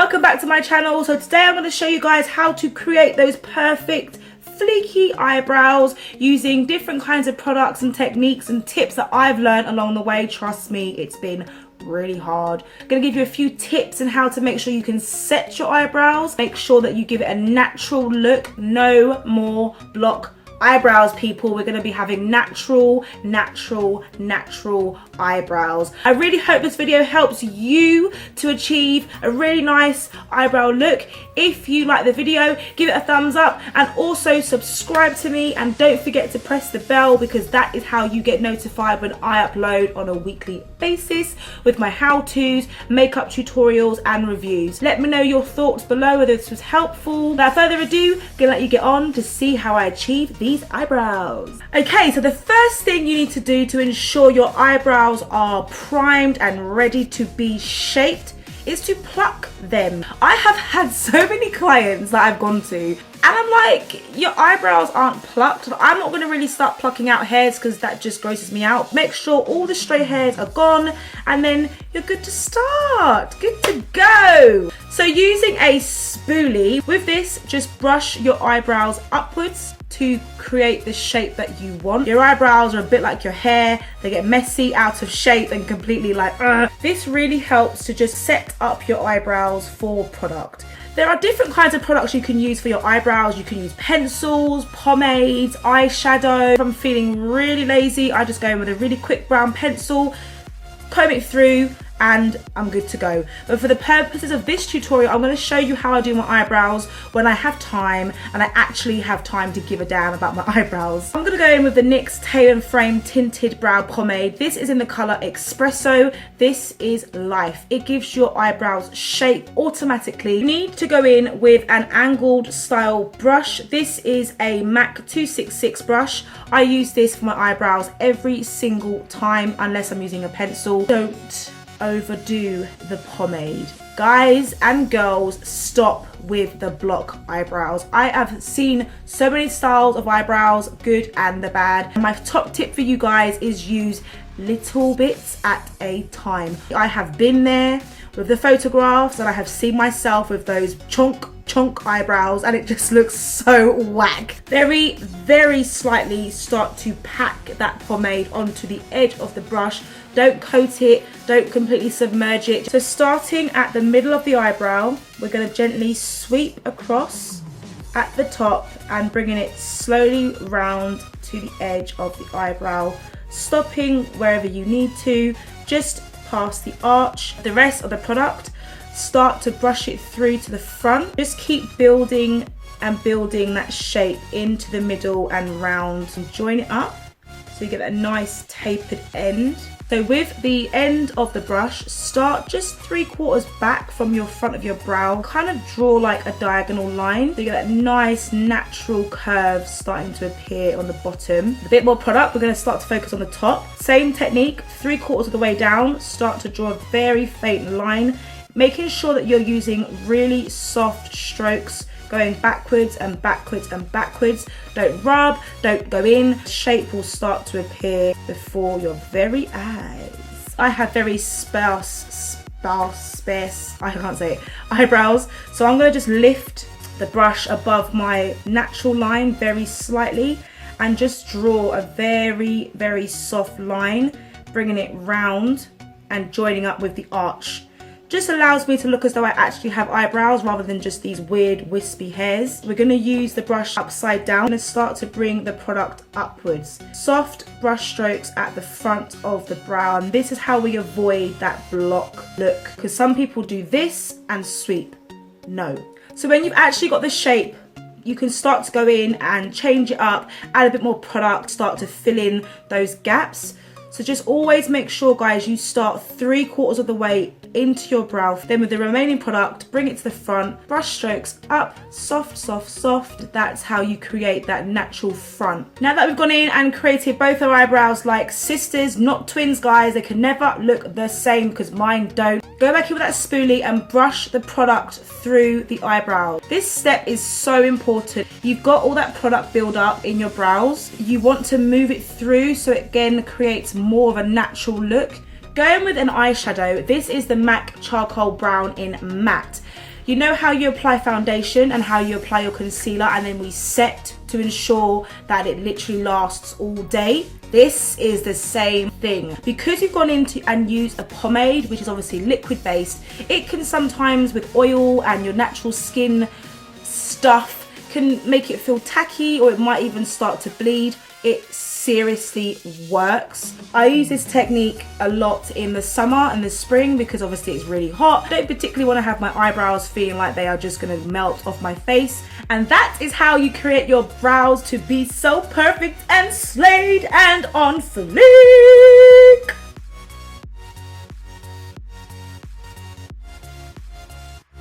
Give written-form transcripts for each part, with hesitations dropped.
welcome back to my channel. So today I'm going to show you guys how to create those perfect fleeky eyebrows using different kinds of products and techniques and tips that I've learned along the way. Trust me, it's been really hard. I'm going to give you a few tips on how to make sure you can set your eyebrows. Make sure that you give it a natural look. No more block eyebrows, people. We're going to be having natural eyebrows. I really hope this video helps you to achieve a really nice eyebrow look. If you like the video, give it a thumbs up and also subscribe to me, and don't forget to press the bell because that is how you get notified when I upload on a weekly basis with my how-tos, makeup tutorials and reviews. Let me know your thoughts below whether this was helpful. Without further ado, I'm gonna let you get on to see how I achieve these eyebrows. Okay, so the first thing you need to do to ensure your eyebrows are primed and ready to be shaped is to pluck them. I have had so many clients that I've gone to and I'm like, your eyebrows aren't plucked. I'm not going to really start plucking out hairs because that just grosses me out. Make sure all the stray hairs are gone and then you're good to start. Good to go. So using a spoolie, with this, just brush your eyebrows upwards to create the shape that you want. Your eyebrows are a bit like your hair. They get messy, out of shape and completely like, This really helps to just set up your eyebrows for product. There are different kinds of products you can use for your eyebrows. You can use pencils, pomades, eyeshadow. If I'm feeling really lazy, I just go in with a really quick brown pencil, comb it through, and I'm good to go. But for the purposes of this tutorial, I'm going to show you how I do my eyebrows when I have time and I actually have time to give a damn about my eyebrows. I'm going to go in with the NYX Tame Frame Tinted Brow Pomade. This is in the colour Espresso. This is life. It gives your eyebrows shape automatically. You need to go in with an angled style brush. This is a MAC 266 brush. I use this for my eyebrows every single time unless I'm using a pencil. Don't overdo the pomade. Guys and girls, stop with the block eyebrows. I have seen so many styles of eyebrows, good and the bad. My top tip for you guys is use little bits at a time. I have been there with the photographs and I have seen myself with those chunk eyebrows and it just looks so whack. Very slightly start to pack that pomade onto the edge of the brush. Don't coat it, don't completely submerge it. So starting at the middle of the eyebrow, we're going to gently sweep across at the top and bringing it slowly round to the edge of the eyebrow, stopping wherever you need to, just past the arch. The rest of the product, start to brush it through to the front. Just keep building and building that shape into the middle and round and join it up so you get a nice tapered end. So with the end of the brush, start just 3/4 back from your front of your brow. Kind of draw like a diagonal line. So you get that nice natural curve starting to appear on the bottom. A bit more product, we're going to start to focus on the top. Same technique, 3/4 of the way down, start to draw a very faint line. Making sure that you're using really soft strokes, going backwards and backwards and backwards. Don't rub, don't go in. Shape will start to appear before your very eyes. I have very sparse, I can't say it, eyebrows. So I'm going to just lift the brush above my natural line very slightly and just draw a very soft line, bringing it round and joining up with the arch. Just allows me to look as though I actually have eyebrows rather than just these weird wispy hairs. We're going to use the brush upside down and start to bring the product upwards. Soft brush strokes at the front of the brow, and this is how we avoid that block look, because some people do this and sweep. No. So when you've actually got the shape, you can start to go in and change it up, add a bit more product, start to fill in those gaps. So just always make sure, guys, you start 3/4 of the way into your brow. Then with the remaining product, bring it to the front, brush strokes up, soft. That's how you create that natural front. Now that we've gone in and created both our eyebrows like sisters, not twins, guys, they can never look the same because mine don't. Go back in with that spoolie and brush the product through the eyebrow. This step is so important. You've got all that product build up in your brows. You want to move it through so it again creates more of a natural look. Going with an eyeshadow, this is the MAC Charcoal Brown in Matte. You know how you apply foundation and how you apply your concealer and then we set to ensure that it literally lasts all day? This is the same thing. Because you've gone into and used a pomade, which is obviously liquid based, it can sometimes, with oil and your natural skin stuff, can make it feel tacky, or it might even start to bleed. It seriously works. I use this technique a lot in the summer and the spring because obviously it's really hot. I don't particularly want to have my eyebrows feeling like they are just going to melt off my face. And that is how you create your brows to be so perfect and slayed and on fleek.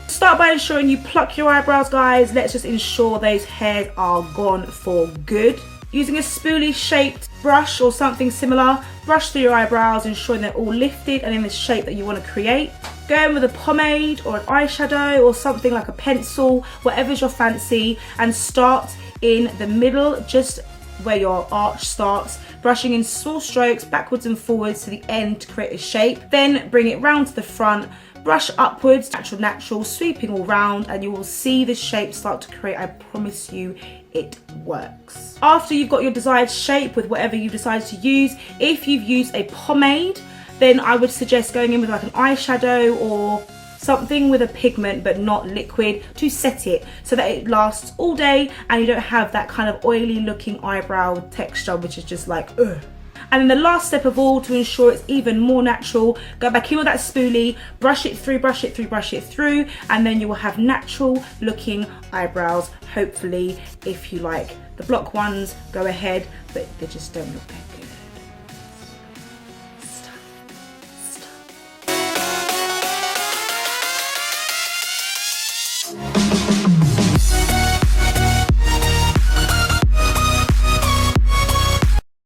Start by ensuring you pluck your eyebrows, guys. Let's just ensure those hairs are gone for good. Using a spoolie shaped brush or something similar, brush through your eyebrows, ensuring they're all lifted and in the shape that you want to create. Go in with a pomade or an eyeshadow or something like a pencil, whatever's your fancy, and start in the middle, just where your arch starts, brushing in small strokes backwards and forwards to the end to create a shape. Then bring it round to the front, brush upwards, natural, sweeping all round, and you will see the shape start to create. I promise you, it works. After you've got your desired shape with whatever you decide to use, if you've used a pomade, then I would suggest going in with like an eyeshadow or something with a pigment but not liquid to set it so that it lasts all day and you don't have that kind of oily looking eyebrow texture, which is just like ugh. And then the last step of all, to ensure it's even more natural, go back in with that spoolie, brush it through, and then you will have natural looking eyebrows. Hopefully, if you like the block ones, go ahead, but they just don't look good.